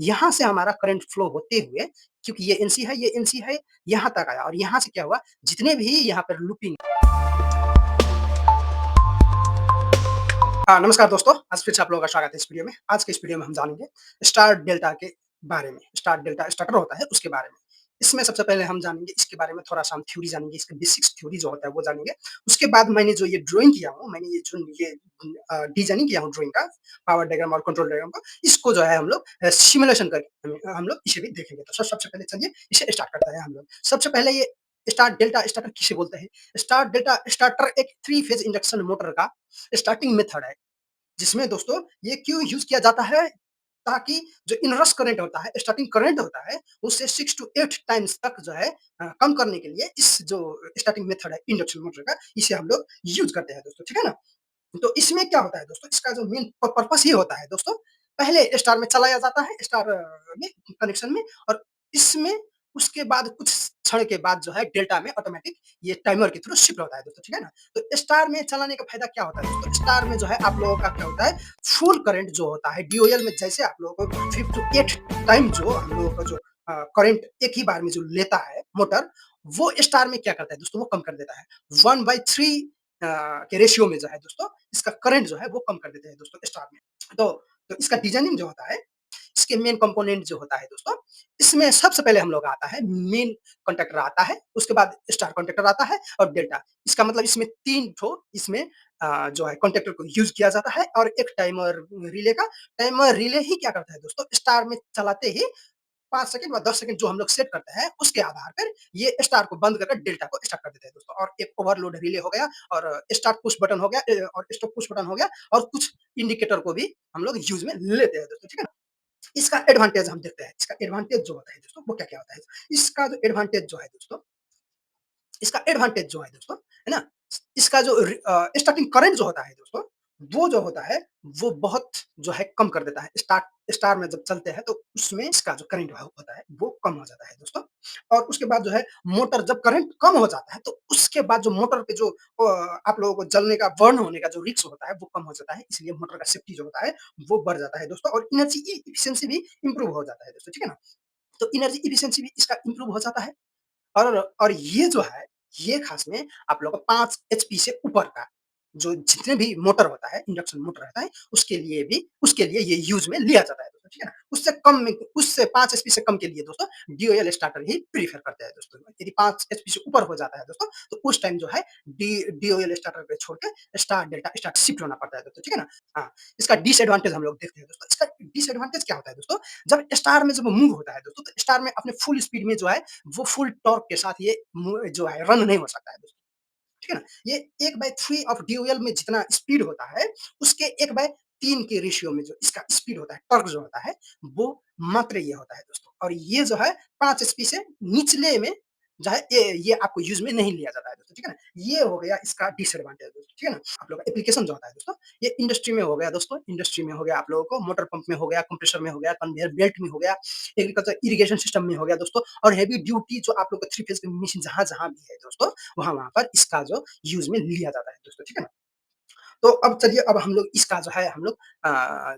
यहाँ से हमारा करंट फ्लो होते हुए क्योंकि ये एनसी है, यहाँ तक आया और यहाँ से क्या हुआ जितने भी यहाँ पर लूपिंग नमस्कार दोस्तों, आज फिर से आप लोगों का स्वागत है इस वीडियो में। आज के इस वीडियो में हम जानेंगे स्टार डेल्टा के बारे में। स्टार डेल्टा स्टार्टर होता है उसके बारे में। इसमें सबसे पहले हम जानेंगे इसके बारे में थोड़ा-सा हम थ्योरी जानेंगे, इसके बेसिक्स थ्योरी जो होता है वो जानेंगे। उसके बाद मैंने जो ये ड्राइंग किया हूँ, मैंने ये डिज़ाइनिंग किया हूँ ड्राइंग का, पावर डायग्राम और कंट्रोल डायग्राम का, इसको जो है हम लोग सिमुलेशन करके हम लोग इसे भी देखेंगे। तो सबसे पहले चलिए इसे स्टार्ट करते हैं हम लोग। सबसे पहले ये स्टार डेल्टा स्टार्टर किसे बोलते हैं? स्टार डेल्टा स्टार्टर एक 3 फेज़ इंडक्शन मोटर का स्टार्टिंग मेथड है। जिसमें दोस्तों ये क्यों यूज़ किया जाता है? ताकि जो इनरश करंट होता है, स्टार्टिंग करंट होता है, उससे 6 टू 8 टाइम्स तक जो है कम करने के लिए इस जो स्टार्टिंग मेथड है इंडक्शन मोटर का, इसे हम लोग यूज़ करते हैं दोस्तों, ठीक है ना? तो इसमें क्या होता है दोस्तों, इसका जो मेन पर्पस ये होता है दोस्तों, पहले स्टार में चलाया जाता है, स्टार में कनेक्शन में और इसमें उसके बाद कुछ क्षण के बाद जो है डेल्टा में ऑटोमेटिक ये टाइमर के थ्रू शिफ्ट होता है दोस्तों, ठीक है ना? तो स्टार में चलाने का फ़ायदा क्या होता है दोस्तों, स्टार में जो है आप लोगों का क्या होता है, फुल करंट जो होता है डीओएल में जैसे आप लोगों को 5 टू 8 टाइम जो हम लोगों का जो करंट एक ही बार में जो लेता है मोटर, वो स्टार में क्या करता है दोस्तों, वो कम कर देता है। 1/3 के रेशियो में जो है दोस्तों, इसका करंट जो है वो कम कर देते हैं दोस्तों स्टार में। तो तो इसका डिज़ाइनिंग जो होता है, इसके मेन कंपोनेंट जो होता है दोस्तों, इसमें सबसे पहले हम लोग आता है मेन कंडक्टर आता है, उसके बाद स्टार कंडक्टर आता है और डेल्टा। इसका मतलब इसमें 3 ठो इसमें जो है कंडक्टर को यूज़ किया जाता है और एक टाइमर रिले का। टाइमर रिले ही क्या करता है दोस्तों, स्टार में चलाते ही 5 सेकंड व 10 सेकंड जो हम लोग सेट करते हैं, उसके आधार पर ये स्टार को बंद करके डेल्टा को स्टार्ट कर देते हैं दोस्तों। और एक ओवरलोड रिले हो गया और स्टार्ट पुश बटन हो गया और स्टॉप पुश बटन हो गया और कुछ इंडिकेटर को भी हम लोग यूज़ में लेते हैं दोस्तों, ठीक है ना? इसका एडवांटेज हम देखते हैं। इसका एडवांटेज जो होता है दोस्तों, वो क्या-क्या होता है? इसका जो एडवांटेज जो है दोस्तों, इसका एडवांटेज जो है दोस्तों, है ना? इसका जो स्टार्टिंग करंट जो होता है दोस्तों, वो जो होता है, वो बहुत जो है कम कर देता है। स्टार में जब चलते हैं तो उसमें इसका जो करंट होता है, वो कम हो जाता है दोस्तों। और उसके बाद जो है मोटर जब करंट कम हो जाता है, तो उसके बाद जो मोटर पे जो आप लोगों को जलने का, बर्न होने का जो रिस्क होता है, वो कम हो जाता है। इसलिए मोटर का सेफ्टी जो होता है, वो बढ़ जाता है दोस्तों और एनर्जी एफिशिएंसी भी इम्प्रूव हो जाता है दोस्तों, ठीक है ना? तो एनर्जी एफिशिएंसी भी इसका इम्प्रूव हो जाता है। और ये जो है, ये ख़ास में आप लोगों को 5 एचपी से ऊपर का, जो जितने भी मोटर होता है, इंडक्शन मोटर रहता है, उसके लिए ये यूज़ में लिया जाता है दोस्तों, ठीक है ना? उससे 5 एचपी से कम के लिए दोस्तों डीओएल स्टार्टर ही प्रेफ़र करते हैं दोस्तों। यदि 5 एचपी से ऊपर हो जाता है दोस्तों, तो उस टाइम जो है डीओएल स्टार्टर को छोड़ के स्टार डेल्टा स्टार्ट शिफ्ट होना पड़ता है दोस्तों, ठीक है ना? हाँ, इसका डिसएडवांटेज हम लोग देखते हैं दोस्तों। इसका डिसएडवांटेज क्या होता है दोस्तों? जब स्टार में जब मूव होता है दोस्तों, तो स्टार में अपने फुल स्पीड में जो है वो फुल टॉर्क के साथ ये जो है रन नहीं हो सकता है दोस्तों, ठीक है ना? ये 1/3 ऑफ ड्यूअल में जितना स्पीड होता है, उसके 1/3 के रेशियो में जो इसका स्पीड होता है, टॉर्क जो होता है, वो मात्र ये होता है दोस्तों। और ये जो है 5 एचपी से निचले में जो है ये आपको यूज़ में नहीं लिया जाता है दोस्तों, ठीक है ना? ये हो गया इसका डिसएडवांटेज दोस्तों, ठीक है ना? आप लोग का एप्लीकेशन जो होता है दोस्तों, ये इंडस्ट्री में हो गया दोस्तों, इंडस्ट्री में हो गया आप लोगों को, मोटर पंप में हो गया, कंप्रेसर में हो गया, कन्वेयर बेल्ट में हो गया, एग्रीकल्चर इरिगेशन सिस्टम में हो गया दोस्तों और हेवी ड्यूटी जो आप लोग का 3 फेज़ की मशीन जहाँ-जहाँ भी है दोस्तों, वहाँ-वहाँ पर इसका जो यूज़ में लिया जाता है दोस्तों, ठीक है ना? तो अब चलिए अब हम लोग इसका जो है हम लोग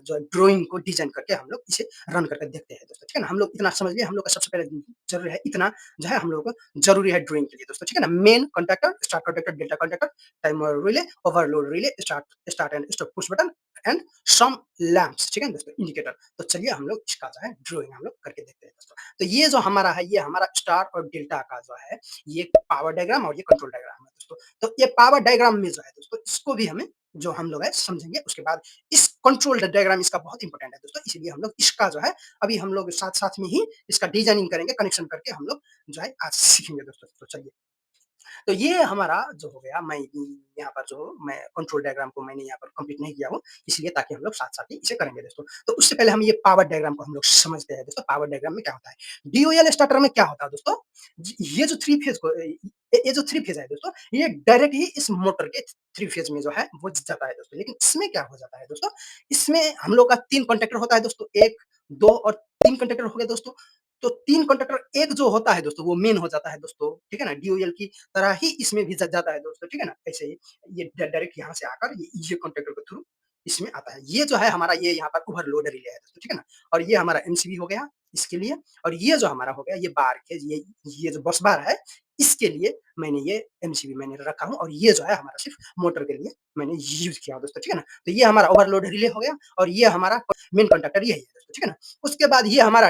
जो है ड्राइंग को डिज़ाइन करके हम लोग इसे रन करके देखते हैं दोस्तों, ठीक है ना? हम लोग इतना समझ लिए हम लोग का सबसे पहले ज़रूरी है इतना जो है हम लोगों को ज़रूरी है ड्राइंग के लिए दोस्तों, ठीक है ना? Main conductor, star conductor, delta conductor, timer relay, overload relay, start and stop push button and some lamps, ठीक है ना दोस्तों? इंडिकेटर। तो चलिए हम लोग इसका जो है ड्राइंग हम लोग करके देखते हैं दोस्तों। तो ये जो हमारा है, ये हमारा स्टार और डेल्टा का जो है, ये पावर डायग्राम और ये कंट्रोल डायग्राम है दोस्तों। तो ये पावर डायग्राम में जो है दोस्तों, इसको भी हमें जो हम लोग है समझेंगे। उसके बाद इस कंट्रोल डायग्राम इसका बहुत इंपॉर्टेंट है दोस्तों, इसीलिए हम लोग इसका जो है अभी हम लोग साथ-साथ में ही इसका डिजाइनिंग करेंगे, कनेक्शन करके हम लोग जो है आज सीखेंगे दोस्तों। तो चलिए तो ये हमारा जो हो गया मैं यहाँ पर जो मैं कंट्रोल डायग्राम को मैंने यहाँ पर कंप्लीट नहीं किया हूँ, इसलिए ताकि हम लोग साथ-साथ ही इसे करेंगे दोस्तों। तो उससे पहले हम ये पावर डायग्राम को हम लोग समझते हैं दोस्तों, पावर डायग्राम में क्या होता है। डीओएल स्टार्टर में क्या होता है दोस्तों, ये जो 3 फेज़ को ये जो 3 फेज़ है दोस्तों, ये डायरेक्ट ही इस मोटर के 3 फेज़ में जो है वो जाता है दोस्तों। लेकिन इसमें क्या हो जाता है दोस्तों, इसमें हम लोग का 3 कॉन्टैक्टर होता है दोस्तों, 1, 2 और 3 कॉन्टैक्टर हो गए दोस्तों। तो 3 कंडक्टर एक जो होता है दोस्तों, वो मेन हो जाता है दोस्तों, ठीक है ना? डीओएल की तरह ही इसमें भी ज जाता है दोस्तों, ठीक है ना? ऐसे ही ये डायरेक्ट यहाँ से आकर ये कंडक्टर के थ्रू इसमें आता है। ये जो है हमारा ये यहाँ पर ओवरलोड रिले है दोस्तों, ठीक है ना? और ये हमारा एमसीबी हो गया इसके लिए और ये जो हमारा हो गया ये बार के ये जो बस बार है, इसके लिए मैंने ये एमसीबी मैंने रखा हूँ और ये जो है हमारा सिर्फ़ मोटर के लिए मैंने यूज़ किया दोस्तों, ठीक है ना? तो ये हमारा ओवरलोड रिले हो गया और ये हमारा मेन कंडक्टर यही है दोस्तों, ठीक है ना? उसके बाद ये हमारा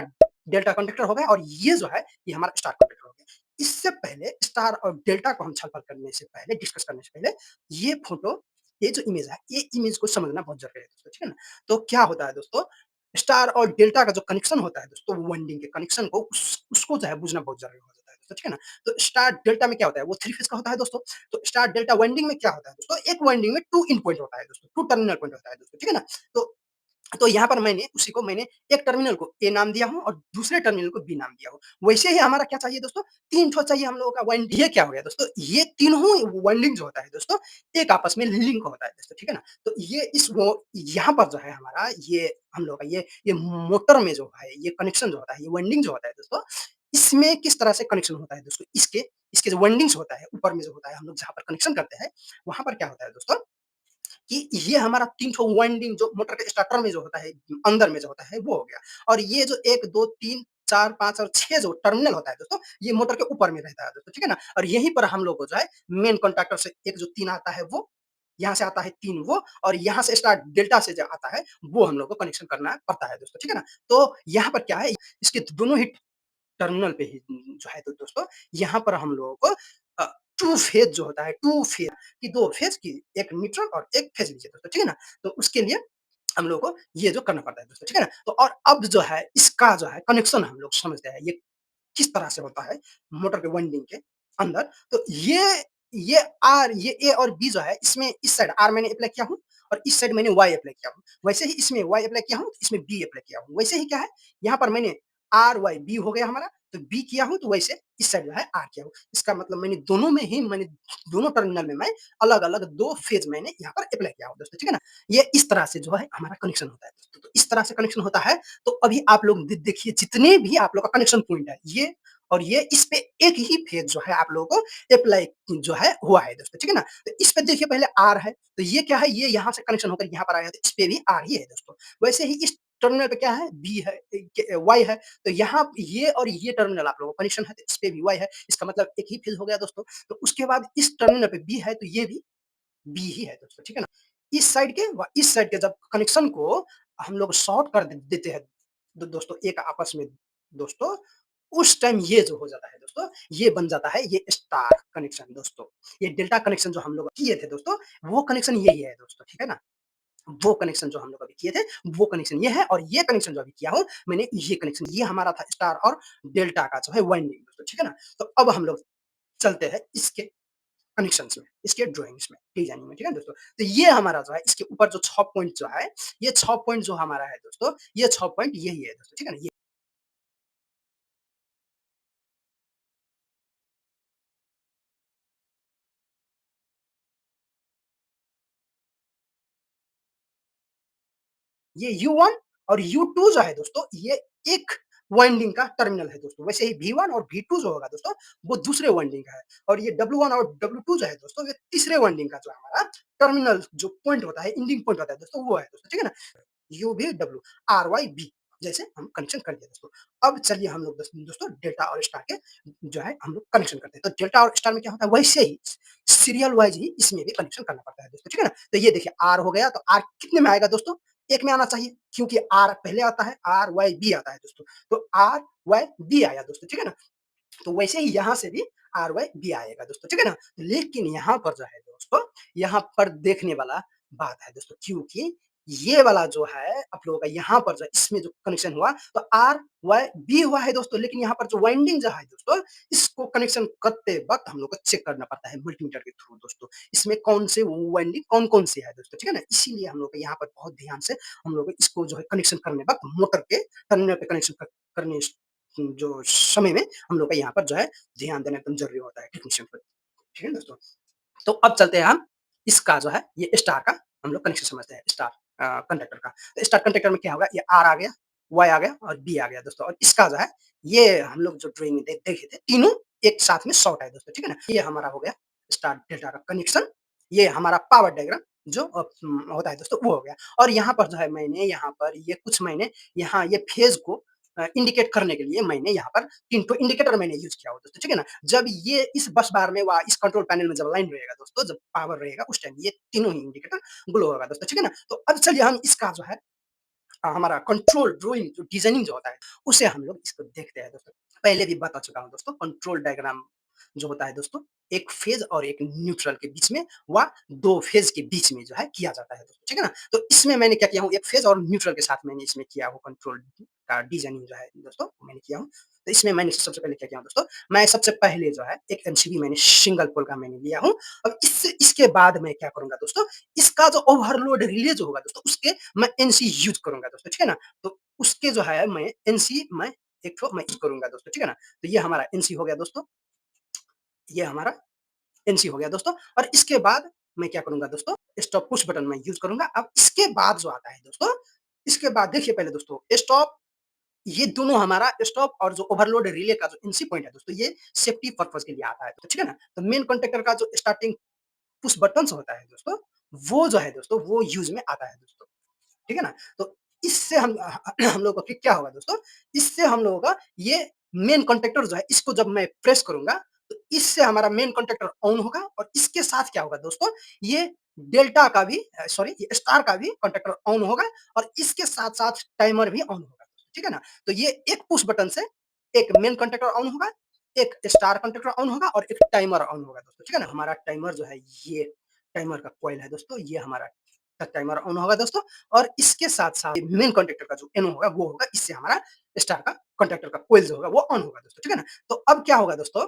डेल्टा कंडक्टर हो गया और ये जो है ये हमारा स्टार कंडक्टर हो गया। इससे पहले स्टार और डेल्टा को हम छल-पल करने से पहले डिस्कस करने से पहले ये फ़ोटो ये जो इमेज है, ये इमेज को समझना बहुत ज़रूरी है दोस्तों, ठीक है ना? तो क्या होता है दोस्तों, स्टार और डेल्टा का जो कनेक्शन होता है दोस्तों, वाइंडिंग के कनेक्शन को उसको जो है बुझना बहुत ज़रूरी हो जाता है दोस्तों, ठीक है ना? तो स्टार डेल्टा में क्या होता है, वो 3 फेज़ का होता है दोस्तों। तो स्टार डेल्टा वाइंडिंग में क्या होता है दोस्तों, एक वाइंडिंग में 2 इन पॉइंट होता है दोस्तों, 2 टर्मिनल पॉइंट होता है दोस्तों, ठीक है ना? तो यहाँ पर मैंने उसी को मैंने एक टर्मिनल को ए नाम दिया हूँ और दूसरे टर्मिनल को बी नाम दिया हूँ। वैसे ही हमारा क्या चाहिए दोस्तों 3 ठो चाहिए हम लोगों का वाइंडिंग ये क्या हो गया दोस्तों, ये तीनों वाइंडिंग जो होता है दोस्तों, एक आपस में लिंक होता है दोस्तों, ठीक है ना? तो ये इस वो यहाँ पर जो है हमारा ये हम लोग का ये मोटर में जो है, ये कनेक्शन जो होता है, ये वाइंडिंग जो होता है दोस्तों, इसमें किस तरह से कनेक्शन होता है दोस्तों, इसके इसके जो वाइंडिंग्स होता है, ऊपर में जो होता है, हम लोग जहाँ पर कनेक्शन करते हैं, वहाँ पर क्या होता है दोस्तों कि ये हमारा 3 ठो वाइंडिंग जो मोटर के स्टार्टर में जो होता है, अंदर में जो होता है वो हो गया। और ये जो 1, 2, 3, 4, 5 और 6 जो टर्मिनल होता है दोस्तों, ये मोटर के ऊपर में रहता है दोस्तों, ठीक है ना? और यहीं पर हम लोग को जो है मेन कॉन्टैक्टर से एक जो 3 आता है वो, यहाँ से आता है 3 वो और यहाँ से स्टार डेल्टा से जो आता है, वो हम लोग को कनेक्शन करना पड़ता है दोस्तों, ठीक है ना? तो यहाँ पर क्या है, इसके दोनों ही टर्मिनल पे ही जो है तो दोस्तों यहाँ पर हम लोगों को अ, 2 फेज़ जो होता है 2 फेज़ की 2 फेज़ की एक न्यूट्रल और एक फेज़ लीजिए दोस्तों, ठीक है ना? तो उसके लिए हम लोगों को ये जो करना पड़ता है दोस्तों, ठीक है ना? तो और अब जो है इसका जो है कनेक्शन हम लोग समझते हैं, ये किस तरह से होता है मोटर के वाइंडिंग के अंदर। तो ये आर ये ए और बी जो है इसमें इस साइड आर मैंने अप्लाई किया हूँ और इस साइड मैंने वाई अप्लाई किया हूँ। वैसे ही इसमें वाई अप्लाई किया हूँ, इसमें बी अप्लाई किया हूँ। वैसे ही क्या है यहाँ पर मैंने आर, वाई, बी हो गया हमारा, तो बी किया हूँ तो वैसे इस साइड जो है आर किया हूँ। इसका मतलब मैंने दोनों टर्मिनल में मैं अलग-अलग 2 फेज़ मैंने यहाँ पर अप्लाई किया हूँ दोस्तों, ठीक है ना? ये इस तरह से जो है हमारा कनेक्शन होता है दोस्तों। तो इस तरह से कनेक्शन होता है, तो अभी आप लोग देखिए जितने भी आप लोग का कनेक्शन पॉइंट है, ये और ये इस पे एक ही फेज़ जो है आप लोगों को अप्लाई जो है हुआ है दोस्तों, ठीक है ना? तो इस पे देखिए पहले आर है, तो ये क्या है ये यहाँ से कनेक्शन होकर यहाँ पर आया है, तो इस पे भी आर ही है दोस्तों। वैसे ही इस टर्मिनल पे क्या है बी है वाई है, तो यहाँ ये और ये टर्मिनल आप लोगों को कनेक्शन है, तो इस पे भी वाई है, इसका मतलब एक ही फेज़ हो गया दोस्तों। तो उसके बाद इस टर्मिनल पे बी है, तो ये भी बी ही है दोस्तों, ठीक है ना? इस साइड के व इस साइड के जब कनेक्शन को हम लोग शॉर्ट कर देते हैं दोस्तों एक आपस में दोस्तों, उस टाइम ये जो हो जाता है दोस्तों, ये बन जाता है ये स्टार कनेक्शन दोस्तों। ये डेल्टा कनेक्शन जो हम लोग किए थे दोस्तों, वो कनेक्शन यही है दोस्तों, ठीक है ना? वो कनेक्शन जो हम लोग अभी किए थे, वो कनेक्शन ये है और ये कनेक्शन जो अभी किया हूँ मैंने ये कनेक्शन ये हमारा था स्टार और डेल्टा का जो है वाइंडिंग दोस्तों, ठीक है ना? तो अब हम लोग चलते हैं इसके कनेक्शंस में, इसके ड्राइंग्स में, डिज़ाइनिंग में, ठीक है दोस्तों? तो ये हमारा जो है इसके ऊपर जो 6 पॉइंट जो है, ये 6 पॉइंट जो हमारा है दोस्तों, ये 6 पॉइंट यही है दोस्तों, ठीक है ना? ये U1 और U2 जो है दोस्तों, ये एक वाइंडिंग का टर्मिनल है दोस्तों। वैसे ही V1 और V2 जो होगा दोस्तों, वो दूसरे वाइंडिंग का है और ये W1 और W2 जो है दोस्तों, ये तीसरे वाइंडिंग का जो हमारा टर्मिनल जो पॉइंट होता है, एंडिंग पॉइंट होता है दोस्तों, वो है दोस्तों, ठीक है ना? UVW, RYB जैसे हम कनेक्शन कर दिए दोस्तों। अब चलिए हम लोग दोस्तों डेल्टा और स्टार के जो है हम लोग कनेक्शन करते हैं। तो डेल्टा और स्टार में क्या होता है वैसे ही सीरियल वाइज़ ही इसमें भी कनेक्शन करना पड़ता है दोस्तों, ठीक है ना? तो ये देखिए R हो गया तो R कितने में आएगा दोस्तों? 1 में आना चाहिए क्योंकि R पहले आता है, RYB आता है दोस्तों। तो RYB आया दोस्तों, ठीक है ना? तो वैसे ही यहाँ से भी RYB आएगा दोस्तों, ठीक है ना? लेकिन यहाँ पर जो है दोस्तों, यहाँ पर देखने वाला बात है दोस्तों क्योंकि ये वाला जो है आप लोगों का यहाँ पर जो है इसमें जो कनेक्शन हुआ तो RYB हुआ है दोस्तों, लेकिन यहाँ पर जो वाइंडिंग जो है दोस्तों, इसको कनेक्शन करते वक़्त हम लोग को चेक करना पड़ता है मल्टीमीटर के थ्रू दोस्तों। इसमें कौन से वाइंडिंग कौन-कौन से है दोस्तों, ठीक है ना? इसीलिए हम लोग को यहाँ पर बहुत ध्यान से हम लोग को इसको जो है कनेक्शन करने वक़्त मोटर के टर्मिनल पे कनेक्शन करने जो समय में हम लोग का यहाँ पर जो है ध्यान देना एकदम ज़रूरी होता है टेक्नीशियन को। ठीक है ना दोस्तों? तो अब चलते हैं हम इसका जो है ये स्टार का हम लोग कनेक्शन समझते हैं स्टार कंडक्टर का। तो स्टार कंडक्टर में क्या होगा ये आर आ गया, वाई आ गया और बी आ गया दोस्तों और इसका जो है ये हम लोग जो ड्राइंग में देखे थे तीनों एक साथ में शॉर्ट है दोस्तों, ठीक है ना? ये हमारा हो गया स्टार डेल्टा का कनेक्शन, ये हमारा पावर डायग्राम जो होता है दोस्तों वो हो गया। और यहाँ पर जो है मैंने यहाँ पर ये कुछ मैंने यहाँ ये फ़ेज़ को इंडिकेट करने के लिए मैंने यहाँ पर 3 ठो इंडिकेटर मैंने यूज़ किया हुआ दोस्तों, ठीक है ना? जब ये इस बस बार में व इस कंट्रोल पैनल में जब लाइन रहेगा दोस्तों, जब पावर रहेगा उस टाइम ये तीनों ही इंडिकेटर ग्लो होगा दोस्तों, ठीक है ना? तो अब चलिए हम इसका जो है हमारा कंट्रोल ड्राइंग जो डिज़ाइनिंग जो होता है, उसे हम लोग इसको देखते हैं दोस्तों। पहले भी बता चुका हूँ दोस्तों, कंट्रोल डायग्राम जो होता है दोस्तों, एक फ़ेज़ और एक न्यूट्रल के बीच में व 2 फ़ेज़ के बीच में जो है किया जाता है दोस्तों, ठीक है ना? तो इसमें मैंने क्या किया हूँ, एक फ़ेज़ और न्यूट्रल के साथ मैंने इसमें किया हूँ कंट्रोल का डिज़ाइनिंग जो है दोस्तों, मैंने किया हूँ। तो इसमें मैंने सबसे पहले क्या किया हूँ दोस्तों, मैं सबसे पहले जो है एक एमसीबी मैंने सिंगल पोल का मैंने लिया हूँ। अब इसके बाद मैं क्या करूँगा दोस्तों, इसका जो ओवरलोड रिले जो होगा दोस्तों, उसके मैं एनसी यूज़ करूँगा दोस्तों, ठीक है ना? तो उसके जो है मैं एनसी मैं एक ठो मैं यूज़ करूँगा दोस्तों, ठीक है ना? तो ये हमारा एनसी हो गया दोस्तों, ये हमारा एनसी हो गया दोस्तों और इसके बाद मैं क्या करूँगा दोस्तों, स्टॉप पुश बटन मैं यूज़ करूँगा। अब इसके बाद जो आता है दोस्तों, इसके बाद देखिए पहले दोस्तों स्टॉप ये दोनों हमारा स्टॉप और जो ओवरलोड रिले का जो एनसी पॉइंट है दोस्तों, ये सेफ्टी पर्पज़ के लिए आता है, तो ठीक है ना? तो मेन कॉन्टैक्टर का जो स्टार्टिंग पुश बटन्स होता है दोस्तों, वो जो है दोस्तों, वो यूज़ में आता है दोस्तों। ठीक है ना? तो इससे हम हम लोगों को फिर क्या होगा दोस्तों, इससे हम लोगों का ये मेन कॉन्टैक्टर जो है, इसको जब मैं प्रेस करूँगा, तो इससे हमारा मेन कॉन्टैक्टर ऑन होगा और इसके साथ क्या होगा दोस्तों, ये डेल्टा का भी सॉरी ये स्टार का भी कॉन्टैक्टर ऑन होगा और इसके साथ-साथ टाइमर भी ऑन होगा। ठीक है ना? तो ये एक पुश बटन से एक मेन कॉन्टैक्टर ऑन होगा, एक स्टार कॉन्टैक्टर ऑन होगा और एक टाइमर ऑन होगा दोस्तों। ठीक है ना? हमारा टाइमर जो है, ये टाइमर का कॉइल है दोस्तों, ये हमारा टाइमर ऑन होगा दोस्तों और इसके साथ-साथ मेन कॉन्टैक्टर का जो एन होगा वो होगा, इससे हमारा स्टार का कॉन्टैक्टर का कोइल जो होगा वो ऑन होगा दोस्तों, ठीक है ना? तो अब क्या होगा दोस्तों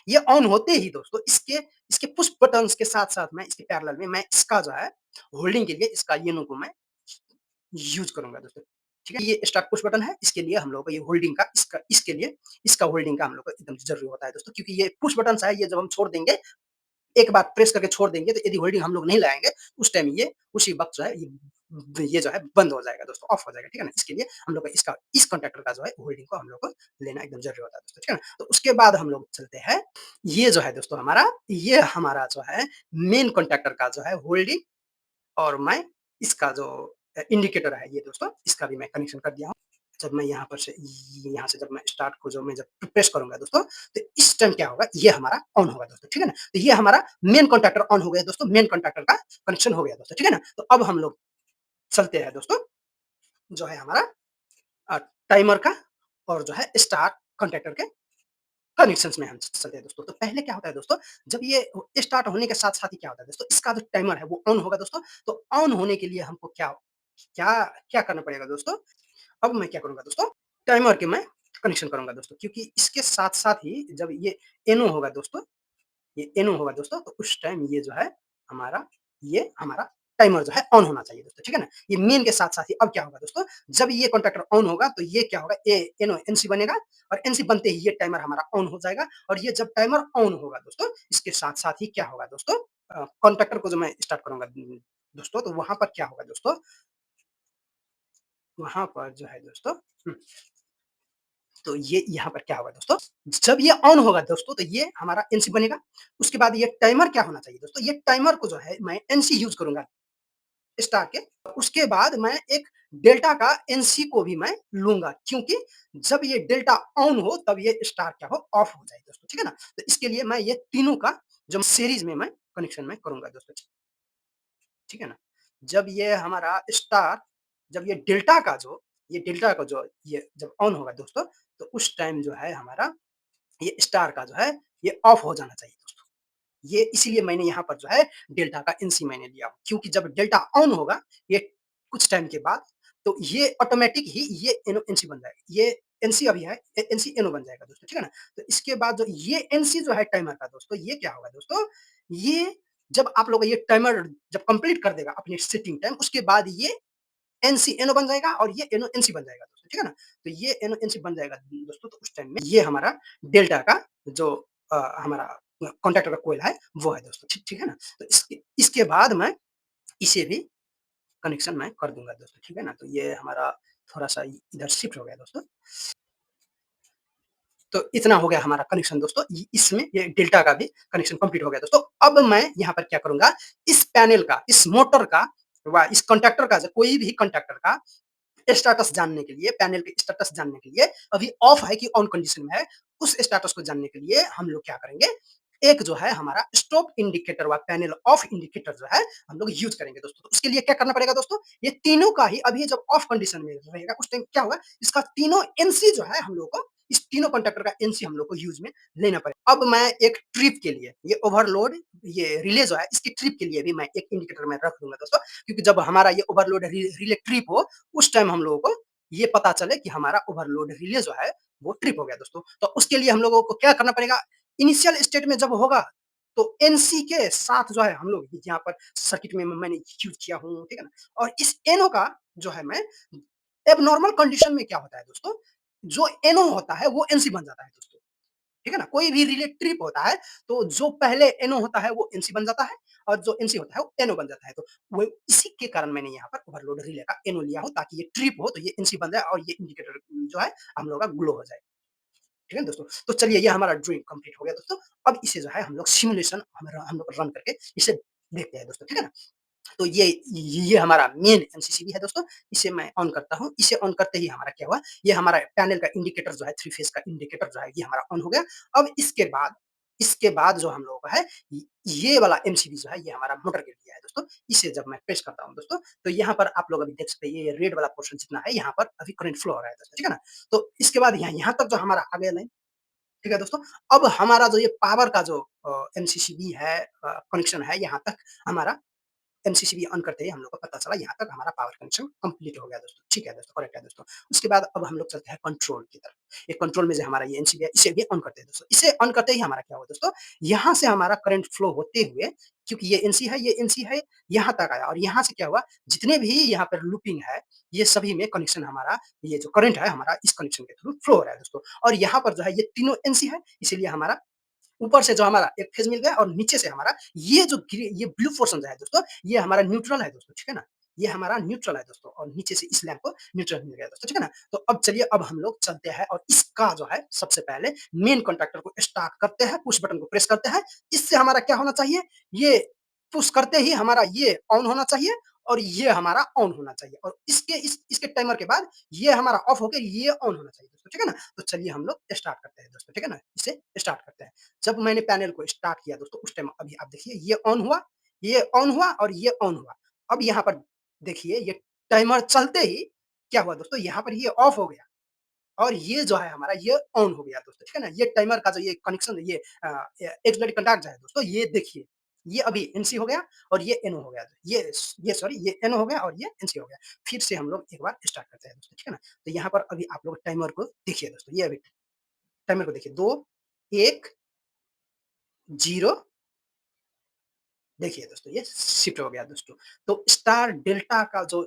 ये ऑन होते ही दोस्तों इसके इसके पुश बटन्स के साथ-साथ मैं इसके पैरेलल में मैं इसका जो है होल्डिंग के लिए इसका येनो को मैं यूज़ करूँगा दोस्तों, ठीक है? ये स्टार्ट पुश बटन है, इसके लिए हम लोगों को ये होल्डिंग का इसके लिए इसका होल्डिंग का हम लोग को एकदम ज़रूरी होता है दोस्तों, क्योंकि ये पुश बटन्स है, ये जब हम छोड़ देंगे एक बार प्रेस करके छोड़ देंगे तो यदि होल्डिंग हम लोग नहीं लगाएँगे, उस टाइम ये उसी वक़्त जो है ये जो है बंद हो जाएगा दोस्तों, ऑफ हो जाएगा, ठीक है ना? इसके लिए हम लोग को इसका इस कॉन्टैक्टर का जो है होल्डिंग को हम लोग को लेना एकदम ज़रूरी होता है दोस्तों, ठीक है ना? तो उसके बाद हम लोग चलते हैं, ये जो है दोस्तों ये हमारा जो है मेन कॉन्टैक्टर का जो है होल्डिंग और मैं इसका जो इंडिकेटर है ये दोस्तों, इसका भी मैं कनेक्शन कर दिया हूँ। जब मैं यहाँ पर से यहाँ से जब मैं स्टार्ट को जो मैं जब प्रेस करूँगा दोस्तों, तो इस टाइम क्या होगा, ये हमारा ऑन होगा दोस्तों, ठीक है ना? तो ये हमारा मेन कॉन्टैक्टर ऑन हो गया दोस्तों, मेन कॉन्टैक्टर का कनेक्शन हो गया दोस्तों, ठीक है ना? तो अब हम लोग चलते हैं दोस्तों, जो है हमारा अ, टाइमर का और जो है स्टार कॉन्टैक्टर के कनेक्शंस में हम चलते हैं दोस्तों। तो पहले क्या होता है दोस्तों, जब ये स्टार्ट होने के साथ-साथ ही क्या होता है दोस्तों, इसका जो टाइमर है वो ऑन होगा दोस्तों। तो ऑन होने के लिए हमको क्या क्या क्या करना पड़ेगा दोस्तों? अब मैं क्या करूँगा दोस्तों, टाइमर के मैं कनेक्शन करूँगा दोस्तों, क्योंकि इसके साथ-साथ ही जब ये एनो होगा दोस्तों, ये एनो होगा दोस्तों, तो उस टाइम ये हमारा टाइमर जो है ऑन होना चाहिए दोस्तों, ठीक है ना? ये मेन के साथ-साथ ही अब क्या होगा दोस्तों, जब ये कॉन्टैक्टर ऑन होगा तो ये क्या होगा, एनो एनसी बनेगा और एनसी बनते ही ये टाइमर हमारा ऑन हो जाएगा और ये जब टाइमर ऑन होगा दोस्तों, इसके साथ-साथ ही क्या होगा दोस्तों, कॉन्टैक्टर को जो मैं स्टार्ट करूँगा दोस्तों, तो वहाँ पर क्या होगा दोस्तों, वहाँ पर जो है दोस्तों तो ये यहाँ पर क्या होगा दोस्तों, जब ये ऑन होगा दोस्तों, तो ये हमारा एनसी बनेगा। उसके बाद ये टाइमर क्या होना चाहिए दोस्तों, ये टाइमर को जो है मैं एनसी यूज़ करूँगा स्टार के। उसके बाद मैं एक डेल्टा का एनसी को भी मैं लूँगा, क्योंकि जब ये डेल्टा ऑन हो तब ये स्टार क्या हो, ऑफ हो जाए दोस्तों, ठीक है ना? तो इसके लिए मैं ये तीनों का जो सीरीज़ में मैं कनेक्शन में करूँगा दोस्तों, ठीक है ना? जब ये हमारा स्टार जब ये डेल्टा का जो ये जब ऑन होगा दोस्तों, तो उस टाइम जो है हमारा ये स्टार का जो है ये ऑफ हो जाना चाहिए दोस्तों। ये इसीलिए मैंने यहाँ पर जो है डेल्टा का एनसी मैंने लिया, क्योंकि जब डेल्टा ऑन होगा ये कुछ टाइम के बाद, तो ये ऑटोमैटिक ही ये एनो एनसी बन जाएगा। ये एनसी अभी है, एनसी एनो बन जाएगा दोस्तों, ठीक है ना? तो इसके बाद जो ये एनसी जो है टाइमर का दोस्तों, ये क्या होगा दोस्तों, ये जब आप लोग ये टाइमर जब कंप्लीट कर देगा अपनी सेटिंग टाइम, उसके बाद ये एनसी एनो बन जाएगा और ये एनो एनसी बन जाएगा दोस्तों, ठीक है ना? तो ये एनो एनसी बन जाएगा दोस्तों, तो उस टाइम में ये हमारा डेल्टा का जो हमारा कॉन्टैक्टर का कोईल है, वो है दोस्तों, ठीक है ना? तो इसके इसके बाद मैं इसे भी कनेक्शन मैं कर दूँगा दोस्तों, ठीक है ना? तो ये हमारा थोड़ा-सा इधर शिफ्ट हो गया दोस्तों। तो इतना हो गया हमारा कनेक्शन दोस्तों। इ इसमें ये डेल्टा का भी कनेक्शन कंप्लीट हो गया दोस्तों। अब मैं यहाँ पर क्या करूँगा, इस पैनल का, इस मोटर का व इस कंडक्टर का, कोई भी कंडक्टर का स्टेटस जानने के लिए, पैनल के स्टेटस जानने के लिए, अभी ऑफ है कि ऑन कंडीशन में है, उस स्टेटस को जानने के लिए हम लोग क्या करेंगे, एक जो है हमारा स्टॉप इंडिकेटर व पैनल ऑफ इंडिकेटर जो है हम लोग यूज़ करेंगे दोस्तों। तो उसके लिए क्या करना पड़ेगा दोस्तों, ये तीनों का ही अभी जब ऑफ कंडीशन में रहेगा उस टाइम क्या होगा, इसका तीनों एनसी जो है हम लोग को, इस तीनों कंडक्टर का एनसी हम लोग को यूज़ में लेना पड़ेगा। अब मैं एक ट्रिप के लिए, ये ओवरलोड, ये रिले जो है इसकी ट्रिप के लिए भी मैं एक इंडिकेटर में रख दूँगा दोस्तों, क्योंकि जब हमारा ये ओवरलोड रिले ट्रिप हो, उस टाइम हम लोगों को ये पता चले कि हमारा ओवरलोड रिले जो है वो ट्रिप हो गया दोस्तों। तो उसके लिए हम लोगों को क्या करना पड़ेगा, इनिशियल स्टेट में जब होगा तो एनसी के साथ जो है हम लोग यहाँ पर सर्किट में मैंने यूज़ किया हूँ, ठीक है ना? और इस एनो का जो है मैं एब्नॉर्मल कंडीशन में क्या होता है दोस्तों, जो एनो होता है वो एनसी बन जाता है दोस्तों। ठीक है ना? कोई भी रिले ट्रिप होता है, तो जो पहले एनो होता है वो एनसी बन जाता है और जो एनसी होता है वो एनो बन जाता है। तो वो इसी के कारण मैंने यहाँ पर ओवरलोड रिले का एनो लिया हूँ, ताकि ये ट्रिप हो तो ये एनसी बन जाए और ये इंडिकेटर जो है हम लोग का ग्लो हो जाए। ठीक है ना दोस्तों? तो चलिए ये हमारा ड्राइंग कंप्लीट हो गया दोस्तों। अब इसे जो है हम लोग सिमुलेशन हम लोग रन करके इसे देखते हैं दोस्तों, ठीक है ना? तो ये हमारा मेन एमसीसीबी है दोस्तों। इसे मैं ऑन करता हूँ। इसे ऑन करते ही हमारा क्या हुआ, ये हमारा पैनल का इंडिकेटर जो है, 3 फेज का इंडिकेटर जो है ये हमारा ऑन हो गया। अब इसके बाद जो हम लोगों का है, ये वाला एमसीबी जो है ये हमारा मोटर के लिए है दोस्तों। इसे जब मैं प्रेस करता हूँ दोस्तों, तो यहाँ पर आप लोग अभी देख सकते हैं, ये रेड वाला पोर्शन जितना है यहाँ पर अभी करंट फ्लो हो रहा है दोस्तों, ठीक है ना? तो इसके बाद यहाँ तक जो हमारा आ गया लाइन, ठीक है दोस्तों। अब हमारा जो ये पावर का जो एमसीसीबी है, कनेक्शन है, यहाँ तक हमारा एमसीसीबी ऑन करते ही हम लोग को पता चला यहाँ तक हमारा पावर कनेक्शन कंप्लीट हो गया दोस्तों। ठीक है दोस्तों, करेक्ट है दोस्तों। उसके बाद अब हम लोग चलते हैं कंट्रोल की तरफ। ये कंट्रोल में जो हमारा ये एमसीबी है, इसे भी ऑन करते हैं दोस्तों। इसे ऑन करते ही हमारा क्या हुआ दोस्तों, यहाँ से हमारा करंट फ्लो होते हुए, क्योंकि ये एनसी है, यहाँ तक आया और यहाँ से क्या हुआ, जितने भी यहाँ पर लूपिंग है, ये सभी में कनेक्शन हमारा, ये जो करंट है हमारा इस कनेक्शन के थ्रू फ्लो हो रहा है दोस्तों। और यहाँ पर जो है ये तीनों एनसी है, इसीलिए हमारा ऊपर से जो हमारा एक फेज मिल गया और नीचे से हमारा ये ब्लू पोर्शन जो है दोस्तों, ये हमारा न्यूट्रल है दोस्तों, ठीक है ना? ये हमारा न्यूट्रल है दोस्तों और नीचे से इस लैंप को न्यूट्रल मिल गया दोस्तों, ठीक है ना? तो अब चलिए, अब हम लोग चलते हैं और इसका जो है सबसे पहले मेन कॉन्टैक्टर को स्टार्ट करते हैं, पुश बटन को प्रेस करते हैं। इससे हमारा क्या होना चाहिए, ये पुश करते ही हमारा ये ऑन होना चाहिए और ये हमारा ऑन होना चाहिए और इसके टाइमर के बाद ये हमारा ऑफ होके ये ऑन होना चाहिए दोस्तों, ठीक है ना? तो चलिए हम लोग स्टार्ट करते हैं दोस्तों, ठीक है ना? इसे स्टार्ट करते हैं। जब मैंने पैनल को स्टार्ट किया दोस्तों, उस टाइम अभी आप देखिए ये ऑन हुआ और ये ऑन हुआ। अब यहाँ पर देखिए, ये टाइमर चलते ही क्या हुआ दोस्तों, यहाँ पर ये ऑफ हो गया और ये जो है हमारा ये ऑन हो गया दोस्तों, ठीक है ना? ये टाइमर का जो ये कनेक्शन, ये एक्सिलरी कॉन्टैक्ट जो है दोस्तों, ये देखिए, ये अभी एनसी हो गया और ये एनओ हो गया। ये सॉरी, ये एनओ हो गया और ये एनसी हो गया। फिर से हम लोग एक बार स्टार्ट करते हैं दोस्तों, ठीक है ना? तो यहाँ पर अभी आप लोग टाइमर को देखिए दोस्तों, ये अभी टाइमर को देखिए, 2, 1, 0, देखिए दोस्तों ये शिफ्ट हो गया दोस्तों। तो स्टार डेल्टा का जो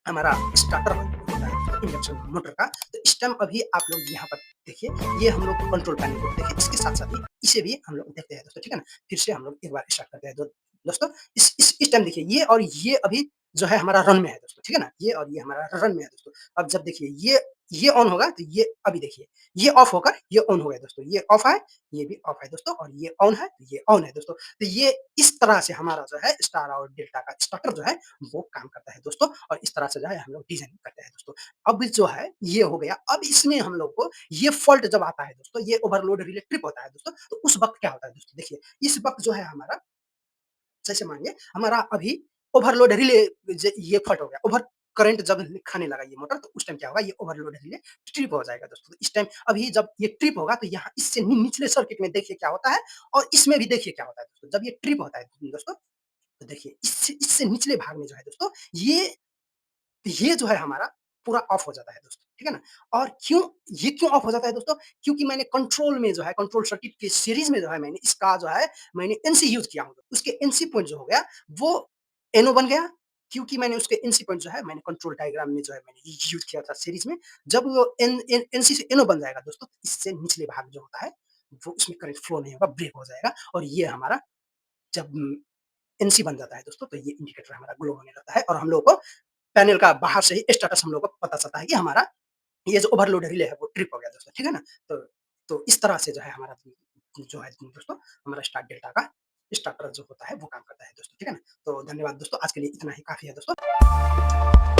हमारा स्टार्टर होता है इंडक्शन मोटर का, तो इस टाइम अभी आप लोग यहाँ पर देखिए, ये हम लोग कंट्रोल पैनल को देखिए, इसके साथ-साथ ही इसे भी हम लोग देखते हैं दोस्तों, ठीक है ना? फिर से हम लोग एक बार स्टार्ट करते हैं दोस्तों, इस टाइम देखिए, ये अभी जो है हमारा रन में है दोस्तों, ठीक है ना? ये और ये हमारा रन में है दोस्तों। अब जब देखिए ये ऑन होगा तो ये अभी देखिए, ये ऑफ होकर ये ऑन हो गया दोस्तों, ये ऑफ है, ये भी ऑफ है दोस्तों और ये ऑन है, तो ये ऑन है दोस्तों। तो ये इस तरह से हमारा जो है स्टार और डेल्टा का स्टार्टर जो है वो काम करता है दोस्तों और इस तरह से जो है हम लोग डिज़ाइन करते हैं दोस्तों। अब जो है ये हो गया, अब इसमें हम लोग को ये फ़ॉल्ट जब आता है दोस्तों, ये ओवरलोड रिले ट्रिप होता है दोस्तों, तो उस वक़्त क्या होता है दोस्तों, देखिए, इस वक़्त जो है हमारा, जैसे मानिए हमारा अभी ओवरलोड रिले ये फट हो गया, ओवर करंट जब खाने लगा ये मोटर, तो उस टाइम क्या होगा, ये ओवरलोड रिले ट्रिप हो जाएगा दोस्तों। तो इस टाइम अभी जब ये ट्रिप होगा तो यहाँ इससे निचले सर्किट में देखिए क्या होता है और इसमें भी देखिए क्या होता है दोस्तों। जब ये ट्रिप होता है दोस्तों, तो देखिए इससे इससे निचले भाग में जो है दोस्तों, ये जो है हमारा पूरा ऑफ हो जाता है दोस्तों, ठीक है ना? और क्यों ऑफ हो जाता है दोस्तों? क्योंकि मैंने कंट्रोल में जो है, कंट्रोल सर्किट के सीरीज़ में जो है मैंने इसका जो है मैंने एनसी यूज़ किया हूँ। उसके एनसी पॉइंट जो हो गया वो एनओ बन गया, क्योंकि मैंने उसके एनसी पॉइंट जो है मैंने कंट्रोल डायग्राम में जो है मैंने यूज़ किया था सीरीज़ में। जब वो एन एन एनसी से एनओ बन जाएगा दोस्तों, तो इससे निचले भाग जो होता है, वो उसमें करंट फ्लो नहीं होगा, ब्रेक हो जाएगा और ये हमारा जब एनसी बन जाता है दोस्तों, तो ये इंडिकेटर हमारा ग्लो होने लगता है और हम लोगों को पैनल का बाहर से ही स्टेटस हम लोग को पता चलता है कि हमारा ये जो ओवरलोड रिले है वो ट्रिप हो गया दोस्तों, ठीक है ना? तो तो इस तरह से जो है हमारा जो है दोस्तों हमारा स्टार डेल्टा का स्टार्टर जो होता है वो काम करता है दोस्तों, ठीक है ना? तो धन्यवाद दोस्तों, आज के लिए इतना ही काफ़ी है दोस्तों।